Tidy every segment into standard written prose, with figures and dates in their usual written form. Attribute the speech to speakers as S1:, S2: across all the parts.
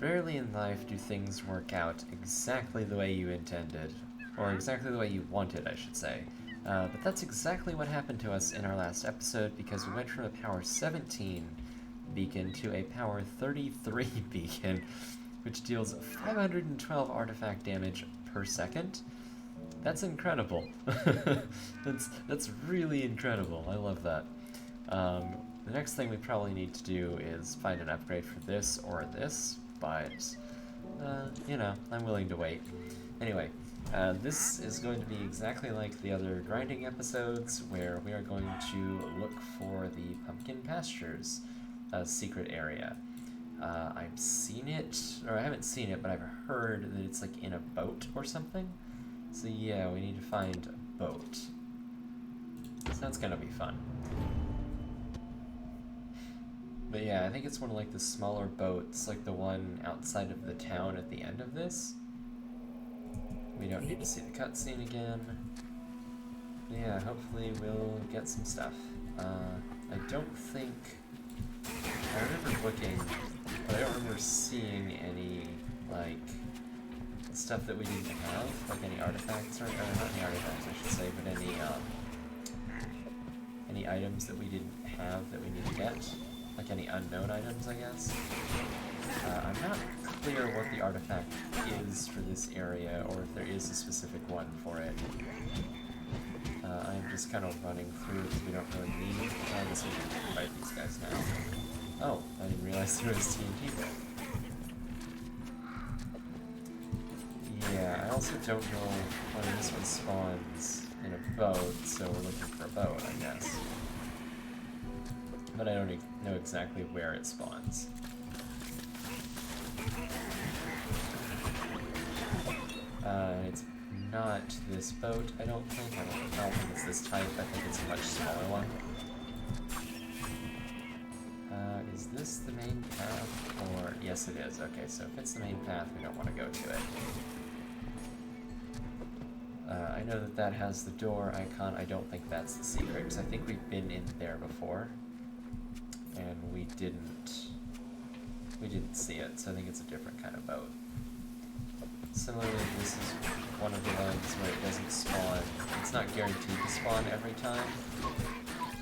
S1: Rarely in life do things work out exactly the way you intended, or exactly the way you wanted, I should say. But that's exactly what happened to us in our last episode, because we went from a power 17 beacon to a power 33 beacon, which deals 512 artifact damage per second. That's incredible. That's really incredible. I love that. The next thing we probably need to do is find an upgrade for this or this, but, you know, I'm willing to wait. Anyway, this is going to be exactly like the other grinding episodes, where we are going to look for the Pumpkin Pastures secret area. I've seen it, or I haven't seen it, but I've heard that it's like in a boat or something. So yeah, we need to find a boat. So that's gonna be fun. But yeah, I think it's one of like the smaller boats, like the one outside of the town at the end of this. We don't need to see the cutscene again. But yeah, hopefully we'll get some stuff. I don't think... I remember looking, but I don't remember seeing any, like, stuff that we didn't have, like any artifacts, or not any artifacts, I should say, but any items that we didn't have that we need to get. Like any unknown items, I guess. I'm not clear what the artifact is for this area, or if there is a specific one for it. I'm just kind of running through because we don't really need. I guess we can fight these guys now. Oh, I didn't realize there was TNT there. Yeah, I also don't know when this one spawns in a boat, so we're looking for a boat, I guess. But I don't know exactly where it spawns. It's not this boat, I don't think. I don't think it's this type. I think it's a much smaller one. Is this the main path? Or yes, it is. Okay, so if it's the main path, we don't want to go to it. I know that that has the door icon. I don't think that's the secret, because I think we've been in there before, and we didn't see it, so I think it's a different kind of boat. Similarly, this is one of the ones where it doesn't spawn. It's not guaranteed to spawn every time.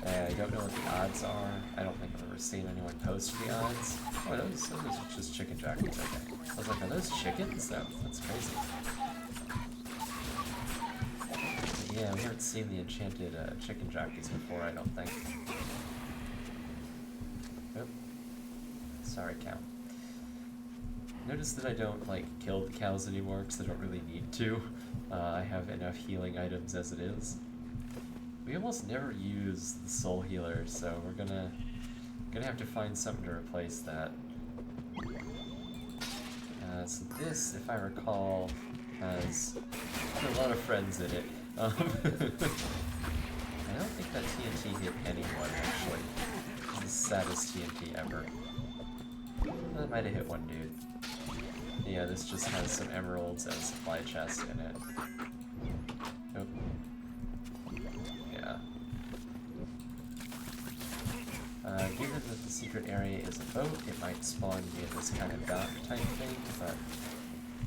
S1: I don't know what the odds are. I don't think I've ever seen anyone post the odds. Oh, those are just chicken jockeys, okay. I was like, are those chickens? That's crazy. But yeah, we haven't seen the enchanted chicken jockeys before, I don't think. Oh. Sorry, cow. Notice that I don't, like, kill the cows anymore, because I don't really need to. I have enough healing items as it is. We almost never use the soul healer, so we're gonna have to find something to replace that. So this, if I recall, has a lot of friends in it. I don't think that TNT hit anyone, actually. It's the saddest TNT ever. That might have hit one dude. Yeah, this just has some emeralds and a supply chest in it. Nope. Yeah. Given that the secret area is a boat, it might spawn via this kind of dock type thing, but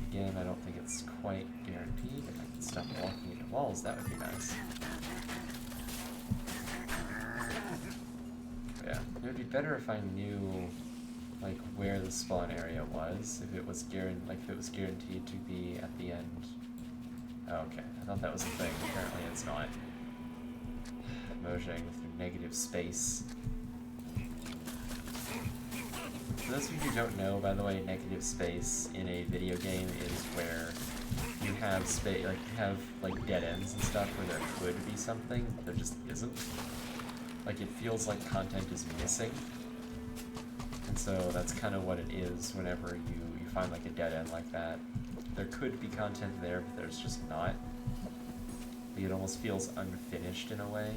S1: again, I don't think it's quite guaranteed. If I can stop walking into walls, that would be nice. Yeah, it would be better if I knew, like, where the spawn area was, if it was guaranteed to be at the end. Oh, okay, I thought that was a thing. Apparently it's not. Mojang with your negative space. For those of you who don't know, by the way, negative space in a video game is where you have space, like you have like dead ends and stuff where there could be something, but there just isn't. Like it feels like content is missing. And so that's kind of what it is whenever you find like a dead end like that. There could be content there, but there's just not. It almost feels unfinished in a way.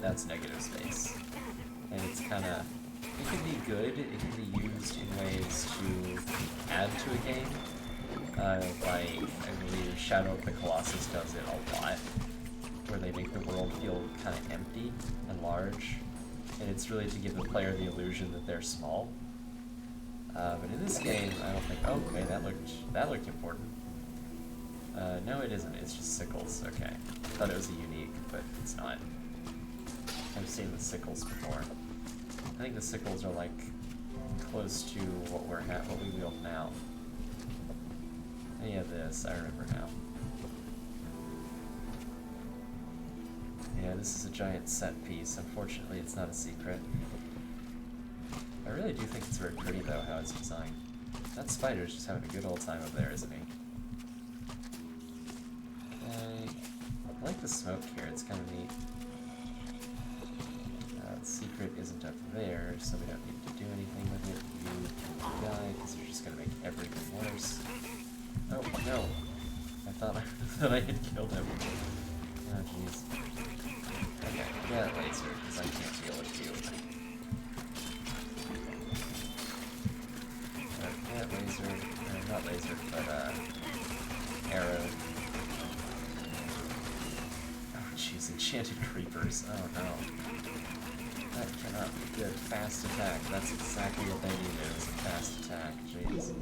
S1: That's negative space. And it's kind of... It can be good, it can be used in ways to add to a game. Like, I believe Shadow of the Colossus does it a lot, where they make the world feel kind of empty and large. And it's really to give the player the illusion that they're small. But in this game, I don't think... Okay, that looked important. No, it isn't. It's just sickles. Okay. I thought it was a unique, but it's not. I've seen the sickles before. I think the sickles are like close to what we wield now. Any of this, I remember now. Yeah, this is a giant set piece. Unfortunately, it's not a secret. I really do think it's very pretty, though, how it's designed. That spider's just having a good old time over there, isn't he? Okay. I like the smoke here. It's kind of neat. The secret isn't up there, so we don't need to do anything with it. You can die, because you're just going to make everything worse. Oh, no! I thought I had killed him. Oh, jeez. Okay, yeah, laser, because I can't deal with you. Yeah, laser, not laser, but, arrow. Oh, jeez, enchanted creepers. Oh, no. That cannot be good. Fast attack. That's exactly what they needed, was a fast attack. Jeez.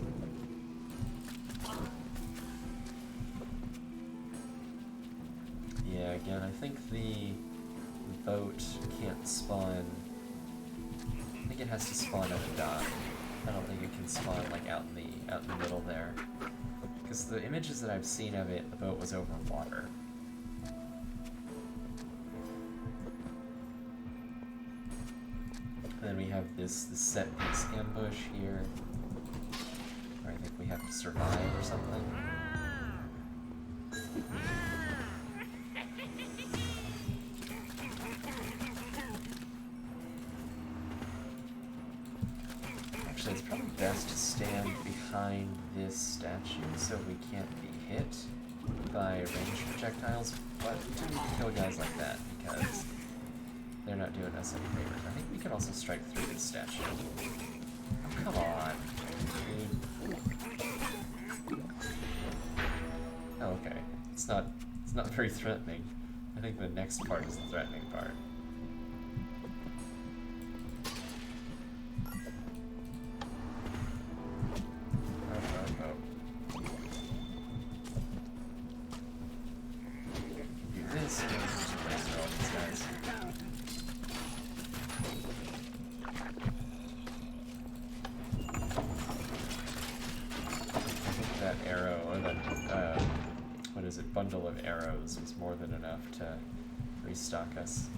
S1: Yeah, again, I think the boat can't spawn... I think it has to spawn at a dock. I don't think it can spawn, like, out in the middle there. Because the images that I've seen of it, the boat was over water. And then we have this set piece ambush here, where I think we have to survive or something. Actually, it's probably best to stand behind this statue so we can't be hit by ranged projectiles, but we do need to kill guys like that because they're not doing us any favors. I think we can also strike through this statue. Oh, come on, dude. Oh, okay. It's not very threatening. I think the next part is the threatening part. Do this, and then just laser all these guys. That arrow, or that, what is it, bundle of arrows was more than enough to restock us.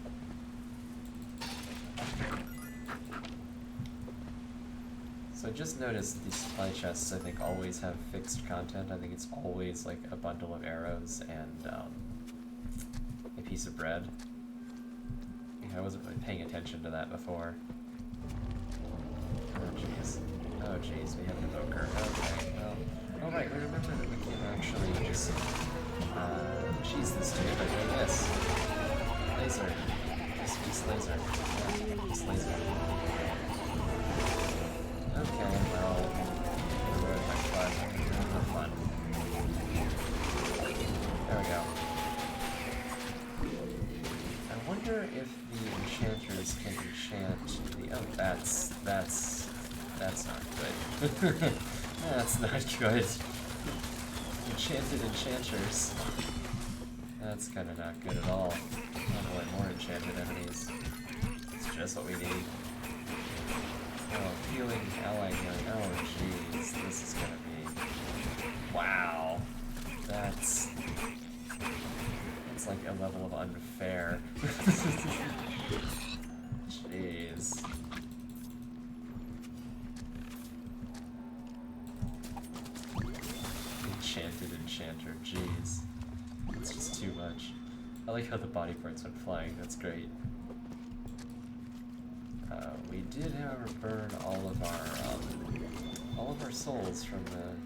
S1: So I just noticed these supply chests, I think, always have fixed content. I think it's always like a bundle of arrows and a piece of bread. I wasn't really paying attention to that before. Oh jeez. Oh jeez, we have an evoker. Okay, well... Oh right, we remember that we can actually just cheese this dude by doing this. Laser. Just laser. Yeah, just laser. Okay, well, we're going my fun. We're going for fun. There we go. I wonder if the enchanters can enchant the... Oh, that's not good. That's not good. Enchanted enchanters. That's kind of not good at all. Oh boy, more enchanted enemies. It's just what we need. Oh, healing, ally healing. Oh jeez, this is gonna be... Wow. That's like a level of unfair. Jeez. Enchanted enchanter, jeez. It's just too much. I like how the body parts went flying, that's great. We did, however, burn all of our souls from the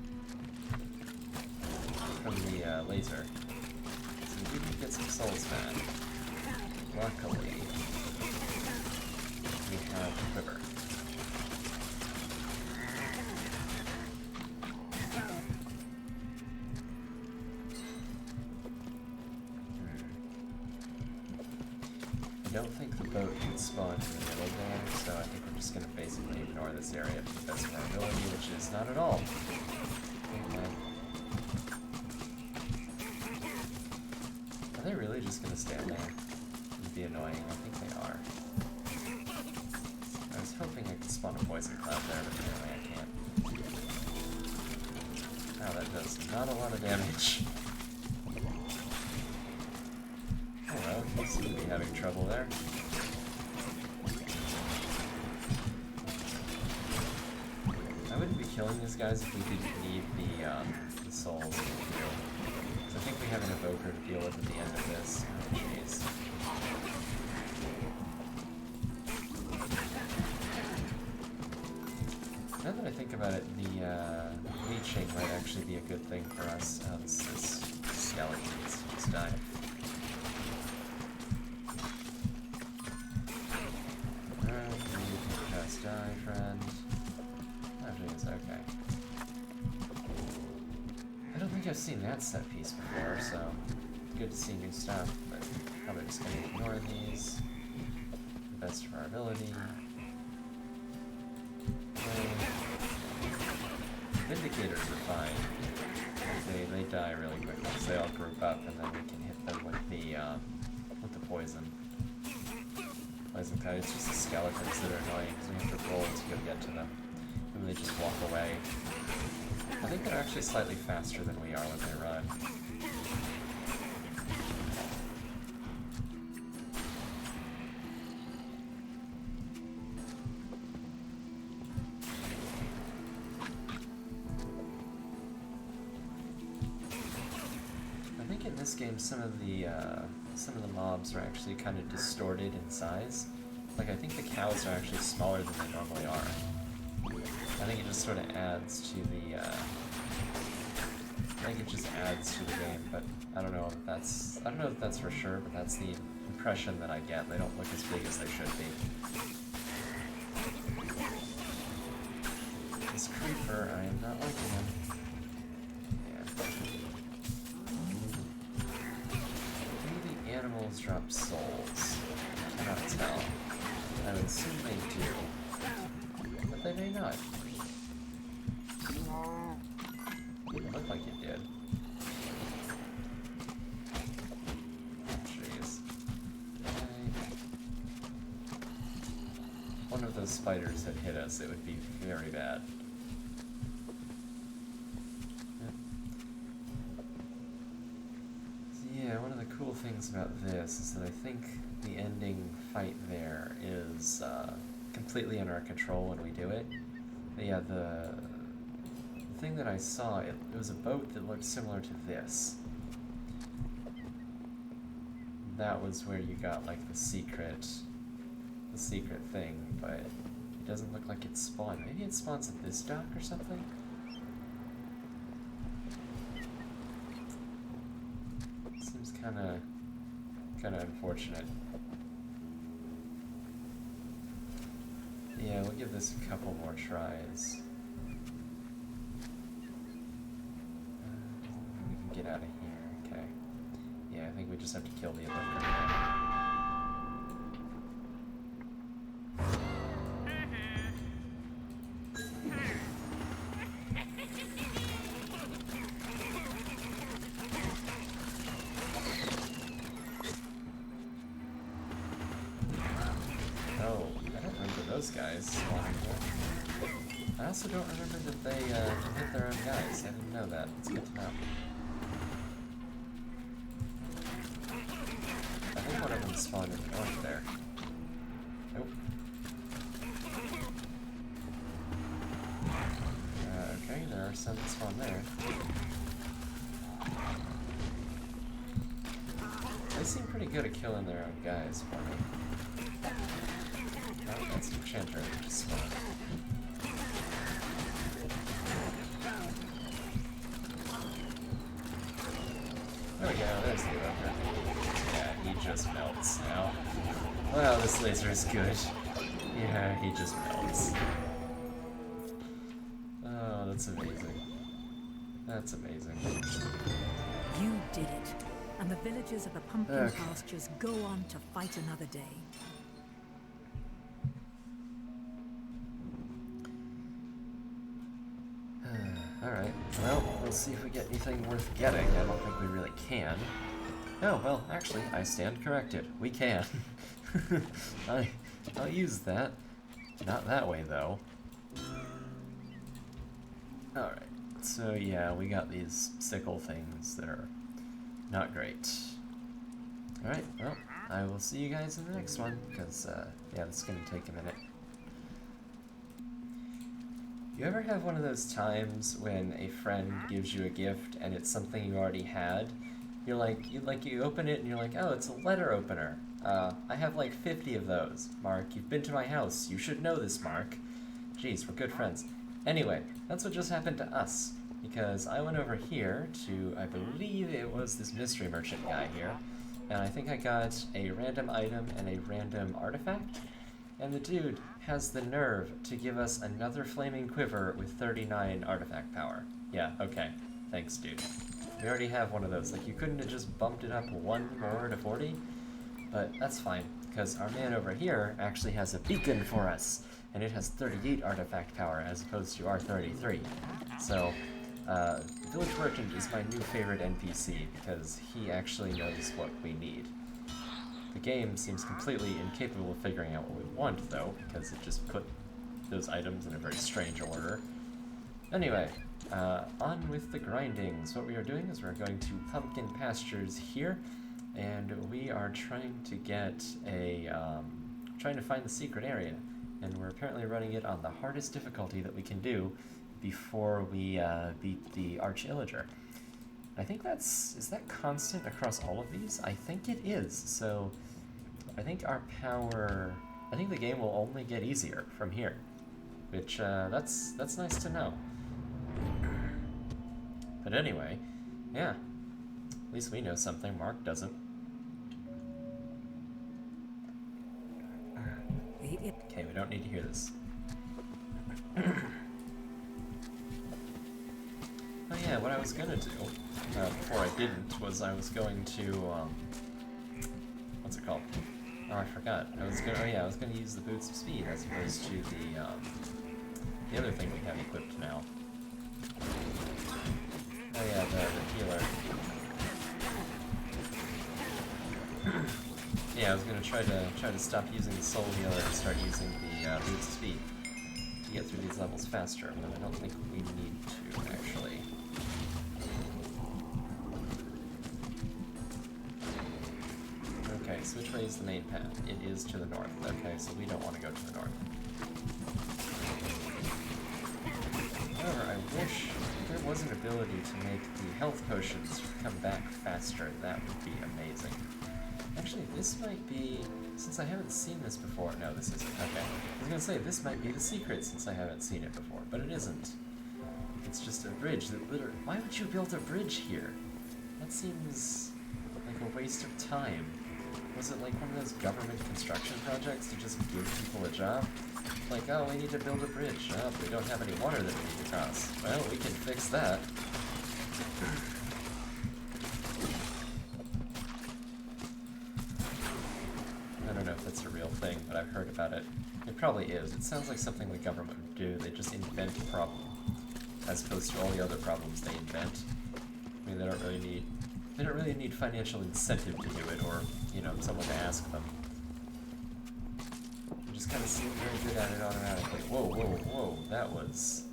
S1: laser. So we did get some souls back. Luckily, we have a quiver. I don't think the boat can spawn in the middle there, so I think we're just gonna basically ignore this area to the best of our ability, which is not at all. Okay. Are they really just gonna stand there and be annoying? I think they are. I was hoping I could spawn a poison cloud there, but apparently I can't. Wow, that does not a lot of damage. Oh well, he seems to be having trouble there. I wouldn't be killing these guys if we didn't need the souls in the field. So I think we have an evoker to deal with at the end of this. Oh jeez. Now that I think about it, the leeching might actually be a good thing for us. Oh, this skeleton needs to just die. Alright, you can just die, friend. Oh, jeez, okay. I don't think I've seen that set piece before, so good to see new stuff, but probably just gonna ignore these to the best of our ability. Vindicators are fine. They die really quickly because they all group up, and then we can hit them with the poison. Poison cloud. It's just the skeletons that are annoying because we have to roll to go get to them, and they just walk away. I think they're actually slightly faster than we are when they run. In this game, some of the mobs are actually kind of distorted in size. Like I think the cows are actually smaller than they normally are. I think it just sort of adds to the. I think it just adds to the game, but I don't know if that's for sure. But that's the impression that I get. They don't look as big as they should be. This creeper, I am not liking him. Animals drop souls. I cannot tell. I would assume they do. But they may not. It looked like it did. Jeez. One of those spiders had hit us, it would be very bad. Yeah, one of the cool things about this is that I think the ending fight there is completely under our control when we do it. But yeah, the thing that I saw, it was a boat that looked similar to this. That was where you got like the secret thing, but it doesn't look like it spawned. Maybe it spawns at this dock or something? Kind of unfortunate. Yeah, we'll give this a couple more tries. We can get out of here. Okay. Yeah, I think we just have to kill the evoker now. Those guys. I also don't remember that they hit their own guys. I didn't know that. It's good to know. I think one of them spawned in north there. Nope. Okay, there are some that spawn there. They seem pretty good at killing their own guys for me. Oh, that's an enchanter that just spawned. There we go, there's the evoker. Yeah, he just melts now. Wow, this laser is good. Yeah, he just melts. Oh, that's amazing. That's amazing.
S2: You did it, and the villagers of the pumpkin pastures go on to fight another day.
S1: Alright, well, we'll see if we get anything worth getting. I don't think we really can. Oh, well, actually, I stand corrected. We can. I'll use that. Not that way, though. Alright, so yeah, we got these sickle things that are not great. Alright, well, I will see you guys in the next one, because, yeah, this is going to take a minute. You ever have one of those times when a friend gives you a gift and it's something you already had? You open it and you're like, oh, it's a letter opener. I have like 50 of those. Mark, you've been to my house. You should know this, Mark. Jeez, we're good friends. Anyway, that's what just happened to us. Because I went over here to, I believe it was this mystery merchant guy here. And I think I got a random item and a random artifact. And the dude has the nerve to give us another flaming quiver with 39 artifact power. Yeah, okay. Thanks, dude. We already have one of those. Like, you couldn't have just bumped it up one more to 40? But that's fine, because our man over here actually has a beacon for us, and it has 38 artifact power as opposed to our 33. So, Village Merchant is my new favorite NPC, because he actually knows what we need. The game seems completely incapable of figuring out what we want, though, because it just put those items in a very strange order. Anyway, on with the grindings. What we are doing is we're going to Pumpkin Pastures here, and we are trying to get a, trying to find the secret area. And we're apparently running it on the hardest difficulty that we can do before we beat the Arch-Illager. I think is that constant across all of these? I think it is, so I think I think the game will only get easier from here, which, that's nice to know. But anyway, yeah, at least we know something, Mark doesn't. Okay, we don't need to hear this. Oh yeah, what I was gonna do, before I didn't, was I was going to, what's it called? Oh, I forgot. I was gonna use the Boots of Speed as opposed to the other thing we have equipped now. Oh yeah, the healer. Yeah, I was gonna try to stop using the soul healer and start using the Boots of Speed to get through these levels faster, but I don't think we need to, actually. Okay, so which way is the main path? It is to the north. Okay, so we don't want to go to the north. However, I wish there was an ability to make the health potions come back faster. That would be amazing. Actually, this might be, since I haven't seen this before. No, this isn't. Okay. I was gonna say, this might be the secret since I haven't seen it before, but it isn't. It's just a bridge that literally, why would you build a bridge here? That seems like a waste of time. Was it like one of those government construction projects to just give people a job? Like, oh, we need to build a bridge. Oh, we don't have any water that we need to cross. Well, we can fix that. I don't know if that's a real thing, but I've heard about it. It probably is. It sounds like something the government would do. They just invent a problem, as opposed to all the other problems they invent. I mean, they don't really need financial incentive to do it, or, you know, someone to ask them. They just kind of seem very good at it automatically. Whoa, whoa, whoa, that was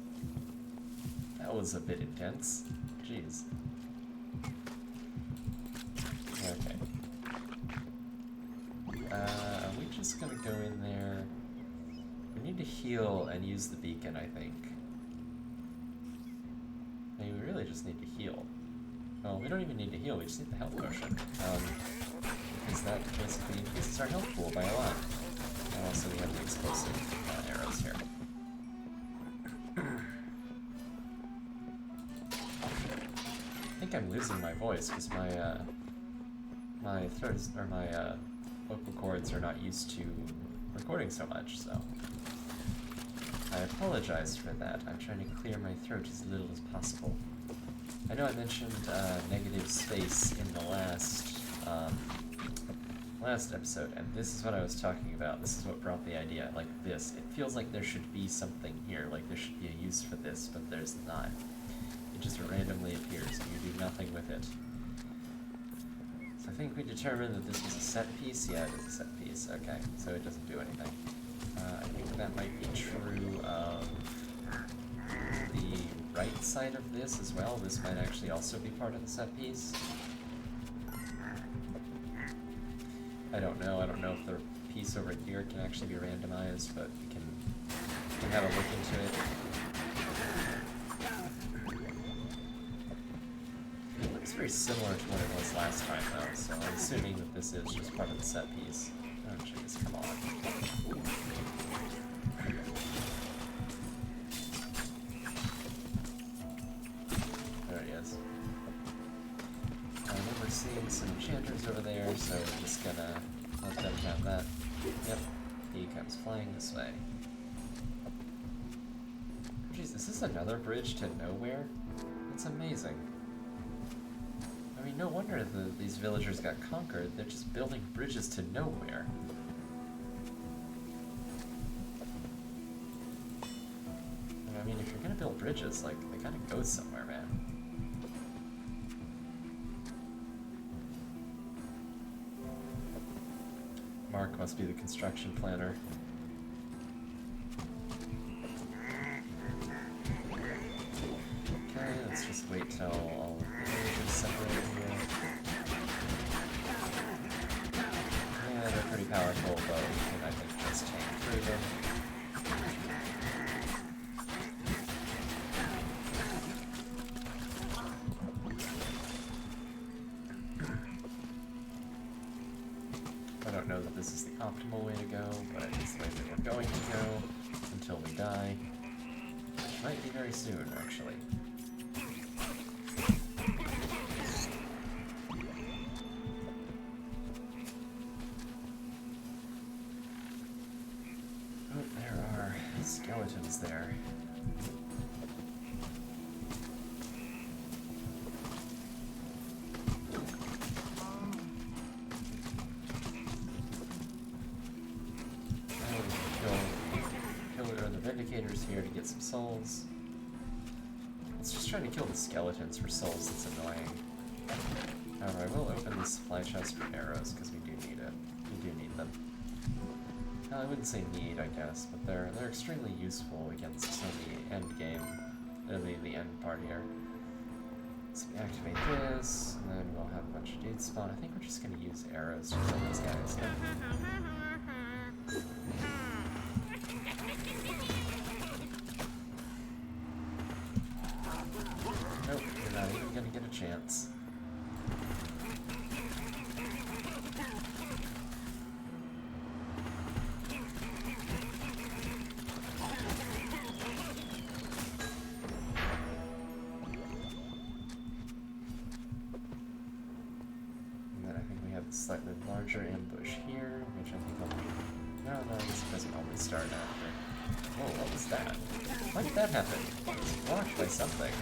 S1: a bit intense. Jeez. Okay. Are we just gonna go in there? We need to heal and use the beacon, I think. I mean, we really just need to heal. Well, we don't even need to heal, we just need the health potion. Because that basically increases our health pool by a lot. And also we have the explosive arrows here. I think I'm losing my voice because my throats, or my vocal cords are not used to recording so much, so I apologize for that. I'm trying to clear my throat as little as possible. I know I mentioned negative space in the last episode, and this is what I was talking about. This is what brought the idea, like this. It feels like there should be something here, like there should be a use for this, but there's not. It just randomly appears, and you do nothing with it. So I think we determined that this was a set piece. Yeah, it is a set piece. Okay, so it doesn't do anything. I think that might be true of the right side of this as well. This might actually also be part of the set piece. I don't know. I don't know if the piece over here can actually be randomized, but we can have a look into it. It looks very similar to what it was last time, though, so I'm assuming that this is just part of the set piece. Oh, jeez, come on. There he is. I remember seeing some enchanters over there, so we're just gonna let them have that. Yep, he comes flying this way. Jeez, is this another bridge to nowhere? That's amazing. I mean, no wonder these villagers got conquered. They're just building bridges to nowhere. And I mean, if you're gonna build bridges, like, they gotta go somewhere, man. Mark must be the construction planner. Okay, let's just wait till all of the villagers separate here. Yeah, they're pretty powerful, but we can, I think, just chain through them. I don't know that this is the optimal way to go, but it's the way that we're going to go until we die. Which might be very soon, actually. Oh, there are skeletons there. Here to get some souls. It's just trying to kill the skeletons for souls that's annoying. However, I will open this supply chest for arrows because we do need it. We do need them. I wouldn't say need, I guess, but they're extremely useful against the end game, the end part here. So we activate this, and then we'll have a bunch of dudes spawn. I think we're just gonna use arrows to kill these guys. Nope, you're not even gonna get a chance. And then I think we have a slightly larger ambush here, which I think will be... No, this doesn't always start after. Whoa, what was that? Why did that happen? It was blocked by something.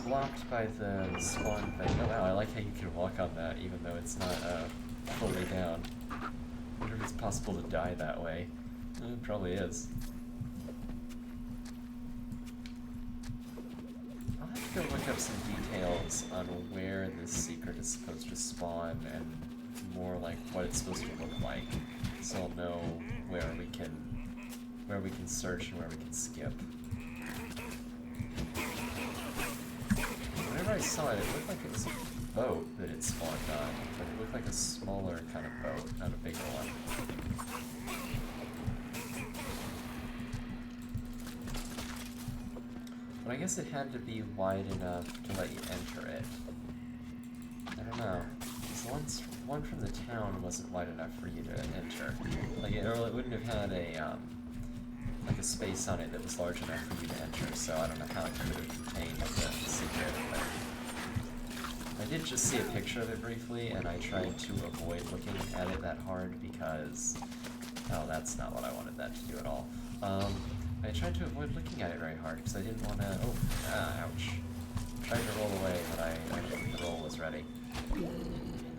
S1: Blocked by the spawn thing. Oh wow, I like how you can walk on that even though it's not fully down. I wonder if it's possible to die that way. It probably is. I'll have to go look up some details on where this secret is supposed to spawn and more like what it's supposed to look like, so I'll know where we can search and where we can skip. Whenever I saw it, it looked like it was a boat that it spawned on, but it looked like a smaller kind of boat, not a bigger one. But I guess it had to be wide enough to let you enter it. I don't know. Because one from the town wasn't wide enough for you to enter. Like it wouldn't have had a like a space on it that was large enough for you to enter, so I don't know how it could have contained the secret, but I did just see a picture of it briefly, and I tried to avoid looking at it that hard because, oh, that's not what I wanted that to do at all. I tried to avoid looking at it very hard because I didn't want to. Oh, ouch! Tried to roll away, but I didn't think the roll was ready.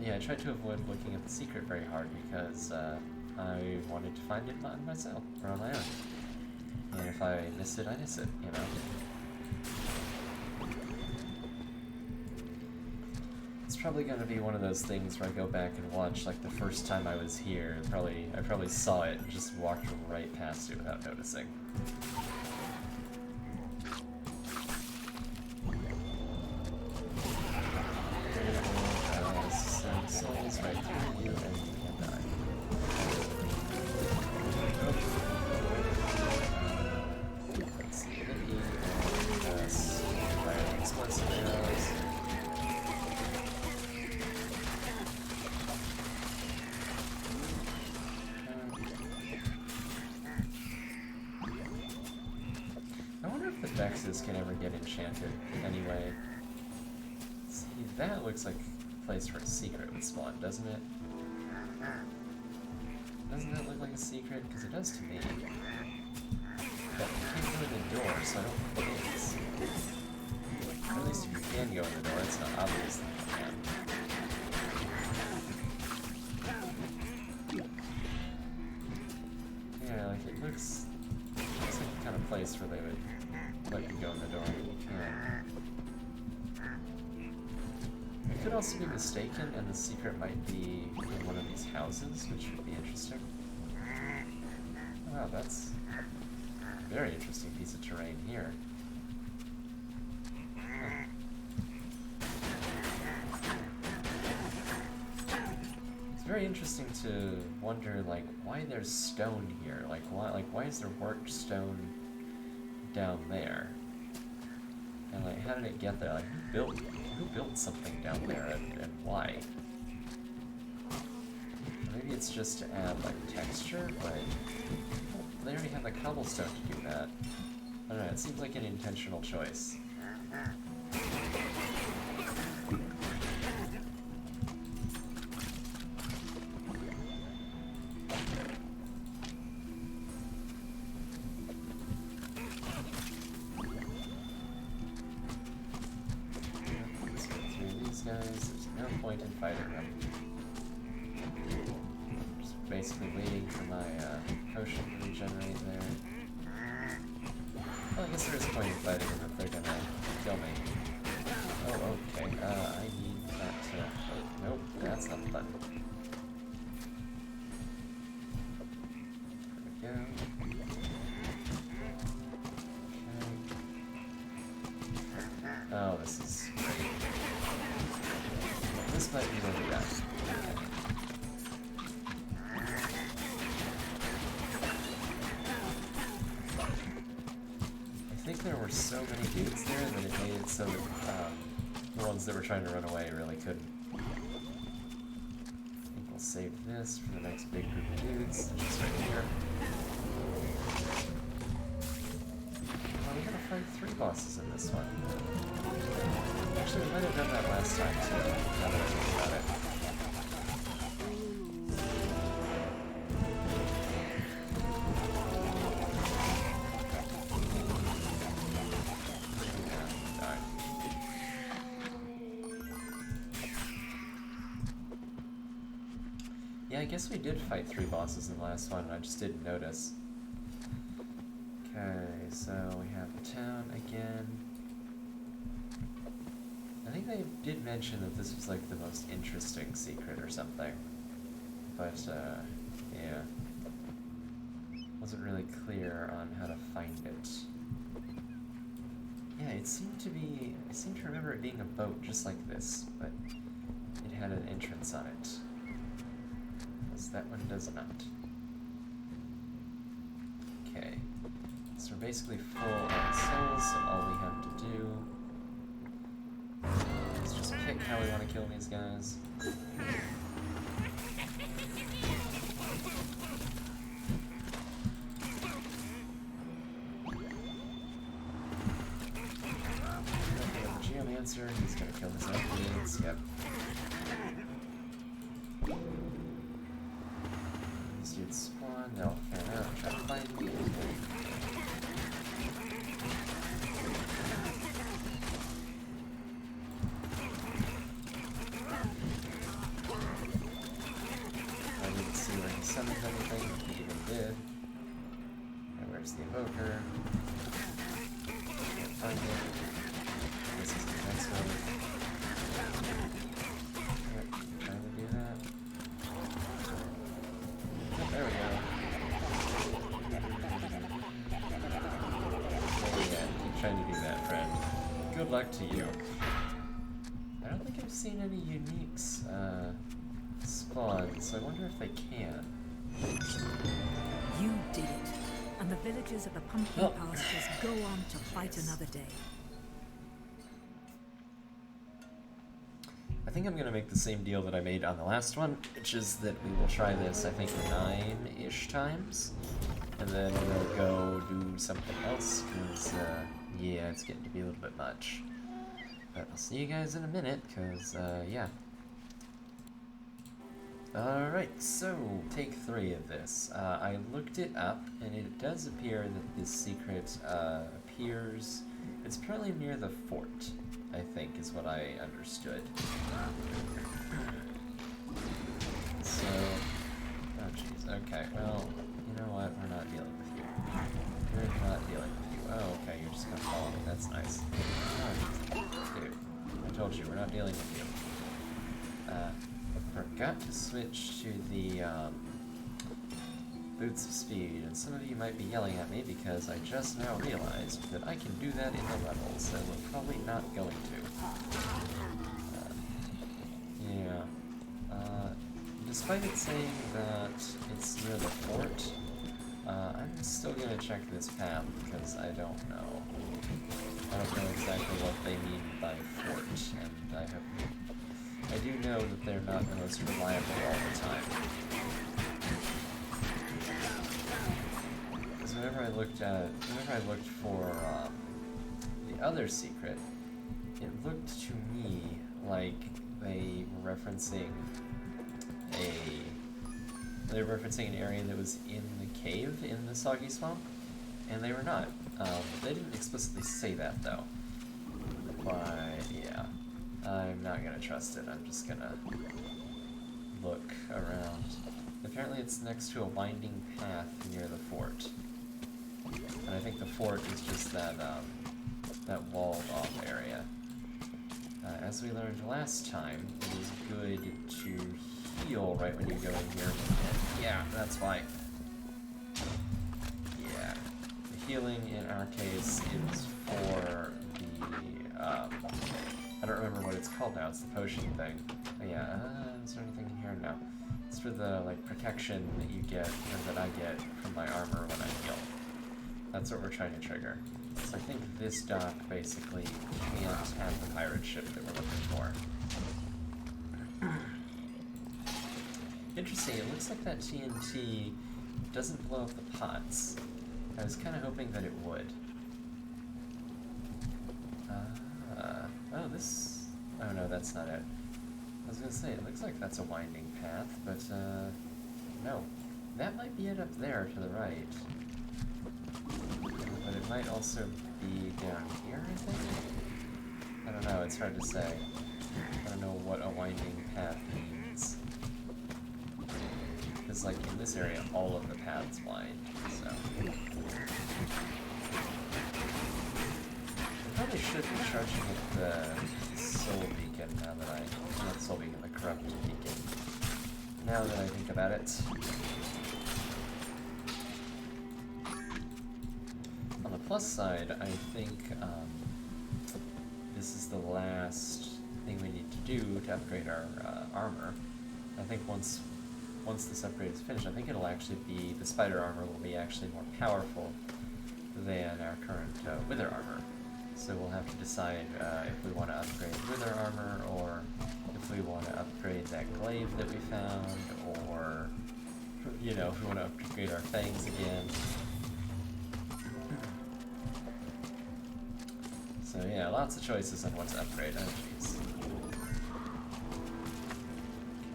S1: Yeah, I tried to avoid looking at the secret very hard because I wanted to find it on myself or on my own. And if I miss it, I miss it. You know. It's probably gonna be one of those things where I go back and watch like the first time I was here. I probably saw it and just walked right past it without noticing. Send souls right through you and you can die. Let's see, maybe fire explosive arrows. I wonder if the Vexes can ever get enchanted anyway. See, that looks like a place where a secret would spawn, doesn't it? Doesn't that look like a secret? Because it does to me. But you can't go in the door, so I don't think it is. Or at least if you can go in the door, it's not obvious that you can. Yeah, like it looks like the kind of place where they would let you go in the door when you can. I could also be mistaken, and the secret might be in one of these houses, which would be interesting. Wow, that's a very interesting piece of terrain here. Huh. It's very interesting to wonder, like, why there's stone here. Like, why is there worked stone down there? And like, how did it get there? Like, who built something down there, and why? Maybe it's just to add like texture, but they already have the cobblestone to do that. I don't know. It seems like an intentional choice. There's no point in fighting them. Just basically waiting for my potion to regenerate there. Well, I guess there is a point in fighting them if they're gonna kill me. Oh, okay. I need that to... Oh, nope, that's not the button. There we go. Okay. Oh, this is great. This might be really bad. I think there were so many dudes there that it made it so that the ones that were trying to run away really couldn't. I think we'll save this for the next big group of dudes, just right here. Oh, we gotta fight 3 bosses in this one. Actually, we might have done that last time too, now that I think about it. Yeah, I guess we did fight 3 bosses in the last one, and I just didn't notice. Okay, so we have the town again. I think they did mention that this was like the most interesting secret or something. But, yeah. Wasn't really clear on how to find it. Yeah, it seemed to be... I seem to remember it being a boat just like this, but it had an entrance on it. Whereas that one does not. Okay. So we're basically full on souls, so all we have to do is just pick how we want to kill these guys. Geomancer, he's gonna kill his own dudes, yep. These dudes spawn, they'll fan out and try to find me. there's the evoker. Can't find it. This is the next one. Alright, trying to do that. Oh, there we go. Oh yeah, keep trying to do that, friend. Good luck to you. I don't think I've seen any uniques spawn, so I wonder if they can.
S2: You did it, and the villagers of the pumpkin pastures go on to fight another day.
S1: I think I'm gonna make the same deal that I made on the last one, which is that we will try this, I think, 9-ish times, and then we'll go do something else, because, yeah, it's getting to be a little bit much. But I'll see you guys in a minute, because, yeah. Alright, so, take 3 of this. I looked it up, and it does appear that this secret, appears... It's apparently near the fort, I think, is what I understood. So... Oh, jeez. Okay, well, you know what? We're not dealing with you. We're not dealing with you. Oh, okay, you're just gonna follow me. That's nice. Oh, dude. I told you, we're not dealing with you. Forgot to switch to the, Boots of Speed, and some of you might be yelling at me because I just now realized that I can do that in the levels, so we're probably not going to. Yeah. Despite it saying that it's near the fort, I'm still gonna check this path because I don't know. I don't know exactly what they mean by fort, and I do know that they're not the most reliable all the time. Because whenever I looked for the other secret, it looked to me like they were referencing an area that was in the cave in the Soggy Swamp, and they were not. They didn't explicitly say that though. But yeah, I'm not gonna trust it. I'm just gonna look around. Apparently it's next to a winding path near the fort. And I think the fort is just that, that walled off area. As we learned last time, it is good to heal right when you go in here. And yeah, that's why. Yeah. The healing in our case is for the, I don't remember what it's called now, it's the potion thing. But yeah, is there anything in here? No. It's for the, like, protection that you get, or that I get from my armor when I heal. That's what we're trying to trigger. So I think this dock basically can't have the pirate ship that we're looking for. Interesting, it looks like that TNT doesn't blow up the pots. I was kind of hoping that it would. Oh, this... Oh no, that's not it. I was gonna say, it looks like that's a winding path, but, no. That might be it up there to the right. But it might also be down here, I think? I don't know, it's hard to say. I don't know what a winding path means. Because, like, in this area, all of the paths wind, so... I probably should be charging with the soul beacon now that not soul beacon, the corrupt beacon. Now that I think about it. On the plus side, I think this is the last thing we need to do to upgrade our armor. I think once this upgrade is finished, I think it'll actually be, the spider armor will be actually more powerful than our current wither armor. So we'll have to decide if we want to upgrade wither armor, or if we want to upgrade that glaive that we found, or, you know, if we want to upgrade our fangs again. So yeah, lots of choices on what to upgrade. Oh jeez.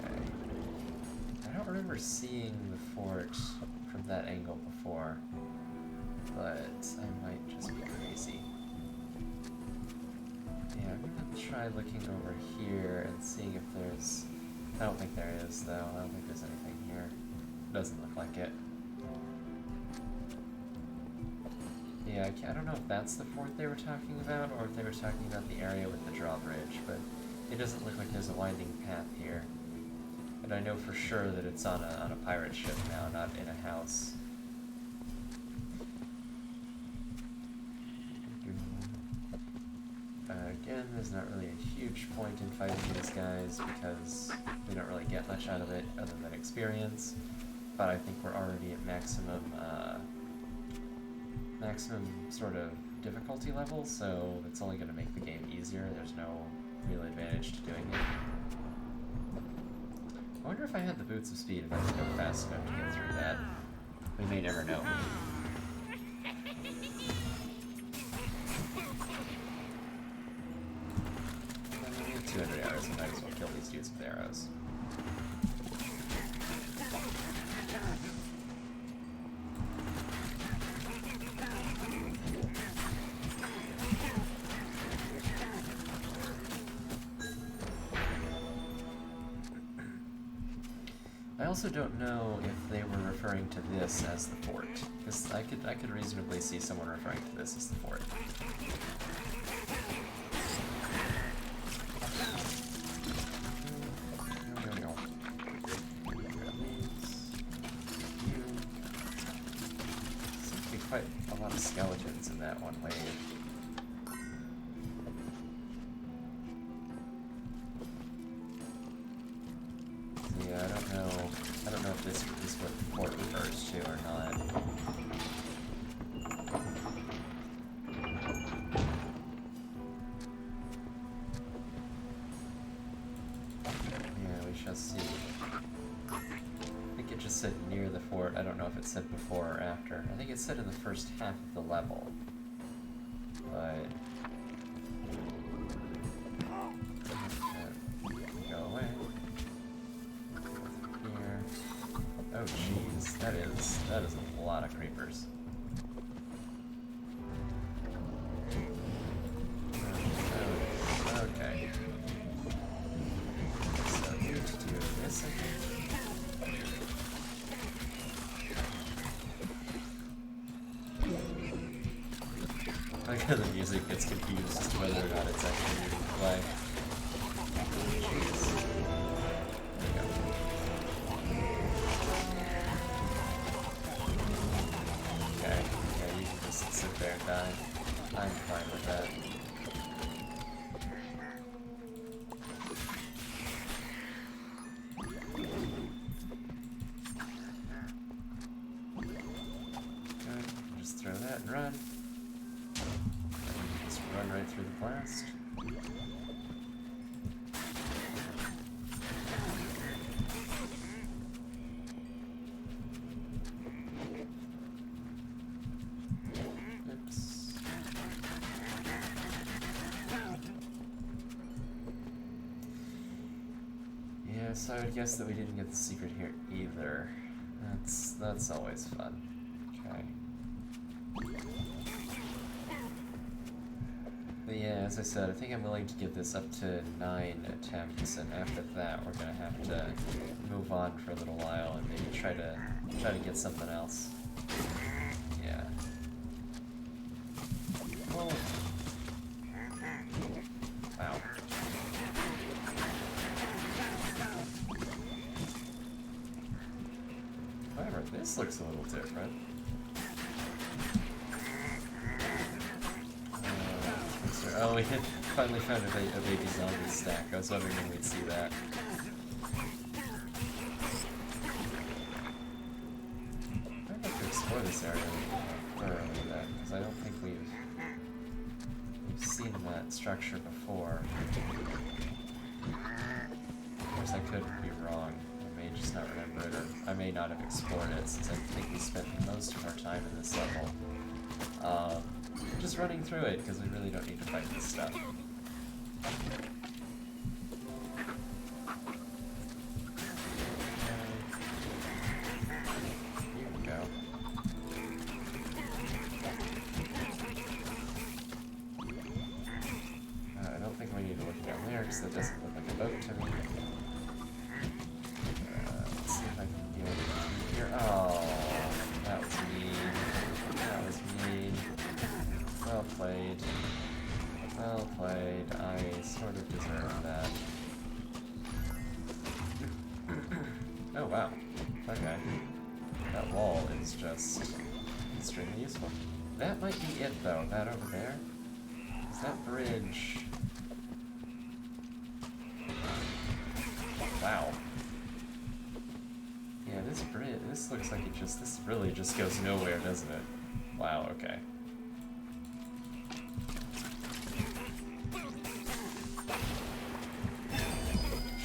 S1: Okay. I don't remember seeing the fort from that angle before, but I might just be crazy. Yeah, I'm gonna try looking over here and seeing if there's... I don't think there is, though. I don't think there's anything here. Doesn't look like it. Yeah, I don't know if that's the fort they were talking about, or if they were talking about the area with the drawbridge, but it doesn't look like there's a winding path here. And I know for sure that it's on a pirate ship now, not in a house. Again, there's not really a huge point in fighting these guys because we don't really get much out of it other than experience. But I think we're already at maximum sort of difficulty level, so it's only going to make the game easier. There's no real advantage to doing it. I wonder if I had the boots of speed, if I could go fast enough to get through that. We may never know. 200 arrows, I might as well kill these dudes with arrows. I also don't know if they were referring to this as the fort, because I could reasonably see someone referring to this as the fort. Seems to be quite a lot of skeletons in that one wave. Yeah, I don't know if this is what the fort refers to or not. Yeah, we shall see. I think it just said near the fort. I don't know if it said before or after. I think it said in the first half of the level. But go away. Here. Oh jeez, that is a lot of creepers. Okay. So I need to do this, I think. I like how the music gets confused as to whether or not it's actually moving to play. Jeez. There we go. Okay, yeah, you can just sit there and die. I'm fine with that. Good, just throw that and run. Just run right through the blast. Oops. Yeah, so I would guess that we didn't get the secret here either. That's always fun. Okay. But yeah, as I said, I think I'm willing to give this up to 9 attempts, and after that we're gonna have to move on for a little while and maybe try to get something else. Yeah. Oh. Wow. However, this looks a little different. Oh, we finally found a baby zombie stack. I was wondering when we'd see that. I'd like to explore this area thoroughly then, because I don't think we've seen that structure before. Of course, I could be wrong. I may just not remember it, or I may not have explored it, since I think we spent most of our time in this level. Just running through it, because we really don't need to fight this stuff. Here we go. I don't think we need to look down there, because that doesn't look like a boat to me. Let's see if I can get through here. Oh, that was mean. That was mean. Well played. I sort of deserve that. Oh wow. Okay. That wall is just extremely useful. That might be it though, that over there. Is that bridge... Wow. Yeah, this bridge, this looks like this really just goes nowhere, doesn't it? Wow, okay.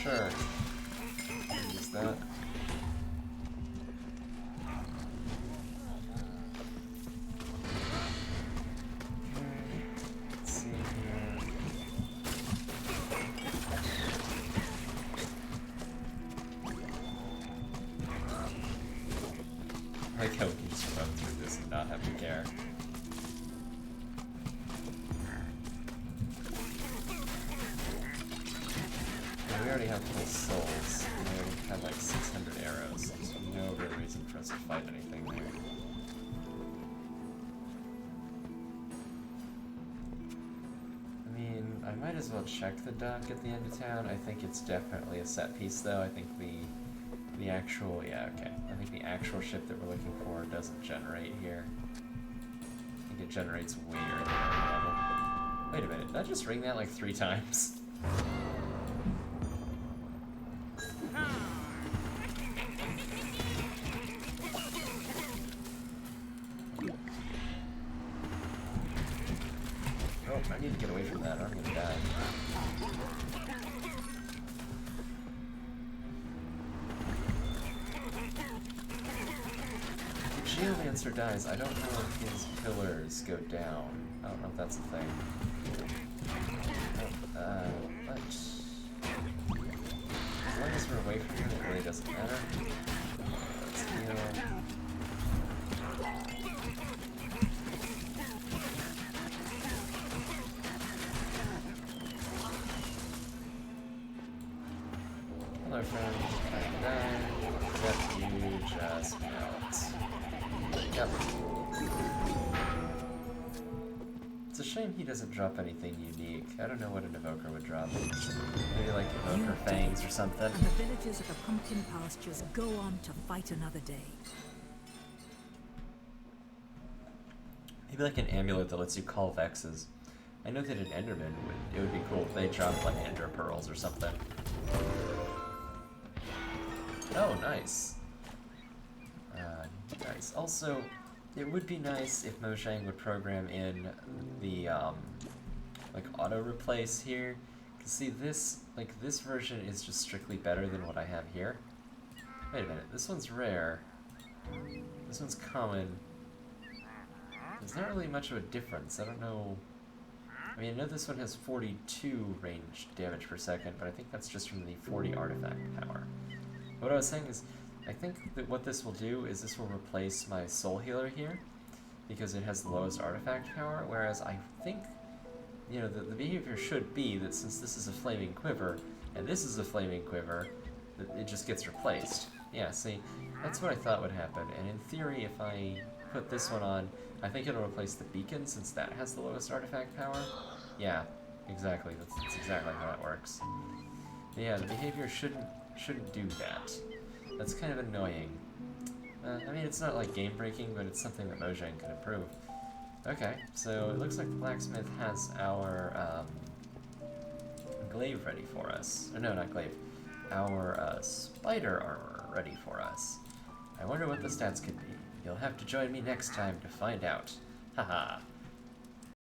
S1: Sure. Use that. Let's see here. I like how we can just run through this and not have to care. We already have full souls, and we already have like 600 arrows, so no real reason for us to fight anything there. I mean, I might as well check the dock at the end of town. I think it's definitely a set piece though. I think the actual, yeah, okay. I think the actual ship that we're looking for doesn't generate here. I think it generates way earlier level. Wait a minute, did I just ring that like 3 times? Oh, I need to get away from that or I'm gonna die. If Geomancer dies, I don't know if his pillars go down. I don't know if that's a thing. But... as long as we're away from him, it really doesn't matter. Let's heal. Hello, friend. I died. Yep, you just melt. Yep. It's a shame he doesn't drop anything unique. I don't know what an evoker would drop. Maybe like evoker fangs or something.
S2: And the villagers of the pumpkin pastures go on to fight another day.
S1: Maybe like an amulet that lets you call Vexes. I know that an Enderman it would be cool if they dropped like Ender Pearls or something. Oh, nice. Nice. Also, it would be nice if Mojang would program in the, like, auto-replace here. Cause see, this version is just strictly better than what I have here. Wait a minute, this one's rare. This one's common. There's not really much of a difference. I don't know... I mean, I know this one has 42 range damage per second, but I think that's just from the 40 artifact power. What I was saying is, I think that what this will do is this will replace my soul healer here, because it has the lowest artifact power, whereas I think, you know, the behavior should be that since this is a flaming quiver, and this is a flaming quiver, that it just gets replaced. Yeah, see, that's what I thought would happen, and in theory, if I put this one on, I think it'll replace the beacon, since that has the lowest artifact power. Yeah, exactly, that's exactly how that works. Yeah, the behavior shouldn't do that. That's kind of annoying. I mean, it's not like game-breaking, but it's something that Mojang could improve. Okay, so it looks like the blacksmith has our glaive ready for us. Oh, no, not glaive. Our spider armor ready for us. I wonder what the stats could be. You'll have to join me next time to find out. Haha.